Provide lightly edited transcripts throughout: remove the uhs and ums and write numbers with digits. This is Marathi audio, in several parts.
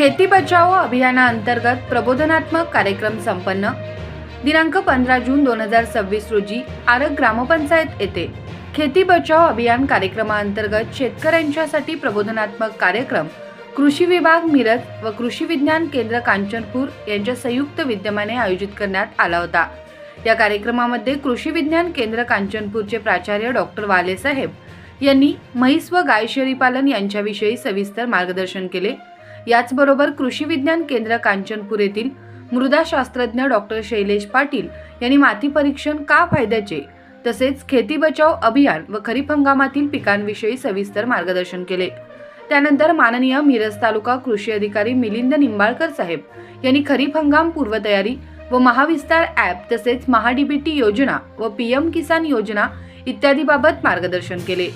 खेती बचाओ अभियानाअंतर्गत प्रबोधनात्मक कार्यक्रम संपन्न। दिनांक 15 जून 2026 रोजी आरग ग्रामपंचायत येथे खेती बचाओ अभियान कार्यक्रमाअंतर्गत शेतकऱ्यांच्यासाठी प्रबोधनात्मक कार्यक्रम कृषी विभाग मिरज व कृषी विज्ञान केंद्र कांचनपूर यांच्या संयुक्त विद्यमाने आयोजित करण्यात आला होता। या कार्यक्रमामध्ये कृषी विज्ञान केंद्र कांचनपूरचे प्राचार्य डॉक्टर वाले साहेब यांनी म्हैस व गाय शेळी पालन यांच्याविषयी सविस्तर मार्गदर्शन केले। याचबरोबर कृषी विज्ञान केंद्र कांचनपूर येथील मृदा शास्त्रज्ञ डॉक्टर शैलेश पाटील यांनी माती परीक्षण का फायद्याचे तसेच खेती बचाओ अभियान व खरीप हंगामातील पिकांविषयी सविस्तर मार्गदर्शन केले। त्यानंतर माननीय मिरज तालुका कृषी अधिकारी मिलिंद निंबाळकर साहेब यांनी खरीप हंगाम पूर्वतयारी व महाविस्तार ॲप तसेच महाडीबीटी योजना व पीएम किसान योजना इत्यादी बाबत मार्गदर्शन केले।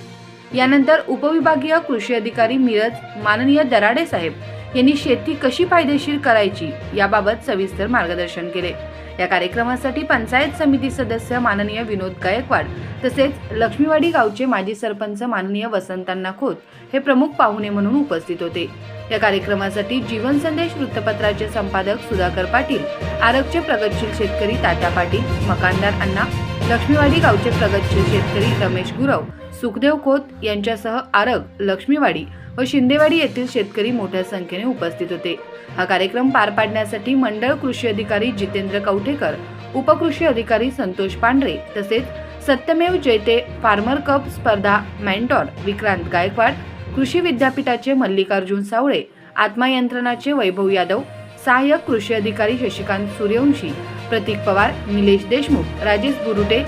यानंतर उपविभागीय कृषी अधिकारी मिरज माननीय दराडे साहेब यांनी शेती कशी फायदेशीर करायची याबाबत सविस्तर मार्गदर्शन केले। या कार्यक्रमासाठी पंचायत समिती सदस्य माननीय विनोद गायकवाड तसेच लक्ष्मीवाडी गावचे माजी सरपंच माननीय वसंतांना खोत हे प्रमुख पाहुणे म्हणून उपस्थित होते। या कार्यक्रमासाठी जीवन संदेश वृत्तपत्राचे संपादक सुधाकर पाटील, आरगचे प्रगतशील शेतकरी तात्या पाटील, मकानदार अण्णा, लक्ष्मीवाडी गावचे प्रगतशील शेतकरी रमेश गुरव, सुखदेव खोत यांच्यासह आरग, लक्ष्मीवाडी व शिंदेवाडी येथील शेतकरी मोठ्या संख्येने उपस्थित होते। हा कार्यक्रम पार पाडण्यासाठी मंडळ कृषी अधिकारी जितेंद्र कवठेकर, उपकृषी अधिकारी संतोष पांढरे तसेच सत्यमेव जयते फार्मर कप स्पर्धा मेंटॉर विक्रांत गायकवाड, कृषी विद्यापीठाचे मल्लिकार्जुन सावळे, आत्मा यंत्रणाचे वैभव यादव, सहाय्यक कृषी अधिकारी शशिकांत सूर्यवंशी, प्रतीक पवार, निलेश देशमुख, राजेश बुरुटे,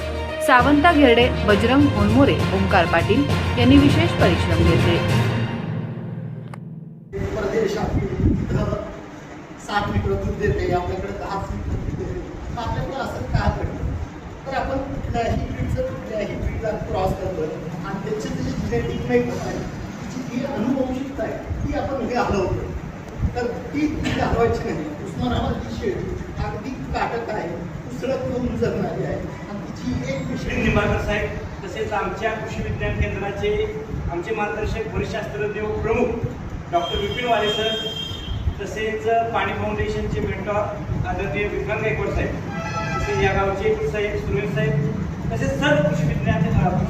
सावंता घेरडे, बजरंग होनमोरे, ओंकार पाटील यांनी विशेष परिश्रम घेतले। 7 लिटर दूध देते, आपल्याकडे 10 लिटर देते, आपल्याकडे असं का घडतं? तर आपण कुठल्याही ब्रीडला क्रॉस करतो आणि त्याची जी जेनेटिक मेकअप आहे, तिची जी अनुवंशिकता आहे ती आपण उभी हलवतो। तर ती हलवायची नाही। उस्मानाबादची शेळी अगदी काटक आहे, उसळत करून जगणारी आहे आणि तिची एक विषय निंबाळकर साहेब तसेच आमच्या कृषी विज्ञान केंद्राचे आमचे मार्गदर्शक वरिष्ठास्त्रज्ञ प्रमुख डॉक्टर विपिन वाले सर तसेच पाणी फाउंडेशनचे मेंटॉर आदरणीय विक्रांत गायकवाड साहेब तसेच या गावचे साहेब सुरेश साहेब तसेच सर्व कृषी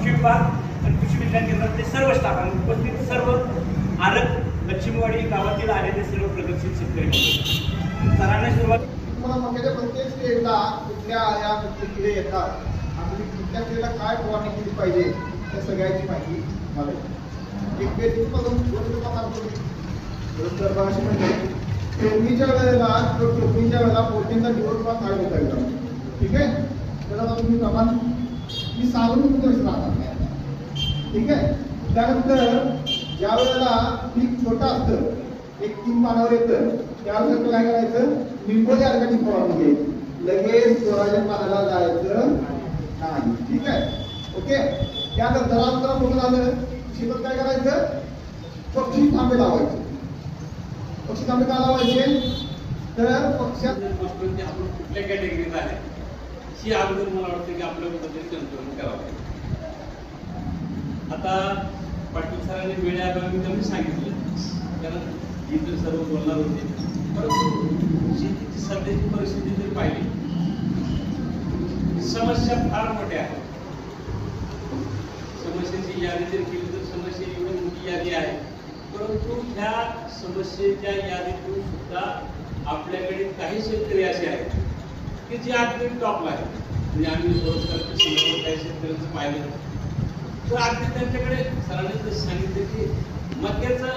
विभाग आणि कृषी विज्ञान केंद्रातले सर्व स्टाफ आणि उपस्थित सर्व आरग लक्ष्मीवाडी गावातील आलेले सर्व प्रगतशील शेतकरी सरांना सुरुवात मक्याच्या प्रत्येक स्टेजला कुठल्या या किडे येतात आणि कुठल्या स्टेजला काय फवारणी केली पाहिजे त्या सगळ्याची माहिती मला एक टोपणीच्या वेळेला प्रोटीनचा दिवस काळ होता। ठीक आहे, त्याला तुम्ही प्रमाण मी सांगून राहणार। ठीक आहे, त्यानंतर ज्या वेळेला पीक छोटा असतं 1-3 पानावर येतं त्यावेळेला काय करायचं, निंबोली अर्गाची फवारणी घ्यायची, लगेच स्वराज्य पानाला जायचं नाही। ठीक आहे, ओके। त्यानंतर जरा बघून आलं शेतात काय करायचं, पक्षी थांबे लावायचे। पक्षी थांबे का लावायचे तर पक्षात आपण कुठल्या कॅटेगरीत आहे ही अगोदर मला वाटतं की आपल्या पद्धतीने संतुलन करावं। आता पाटील सरांनी वेळेआभावी त्यांनी सांगितलं कारण इतर सर्व बोलणार होते, परंतु शेतीची सध्याची परिस्थिती जर पाहिली समस्या फार मोठ्या आहेत। समस्येची यादी जर केली तर समस्या एवढी मोठी यादी आहे, परंतु ह्या समस्येच्या यादीतून सुद्धा आपल्याकडे काही शेतकरी असे आहेत की जे अगदी टॉपला आहेत। म्हणजे आम्ही रोजगाराच्या संदर्भात काही शेतकऱ्यांचं पाहिलं तर अगदी त्यांच्याकडे सरांनी सांगितलं की मक्याचं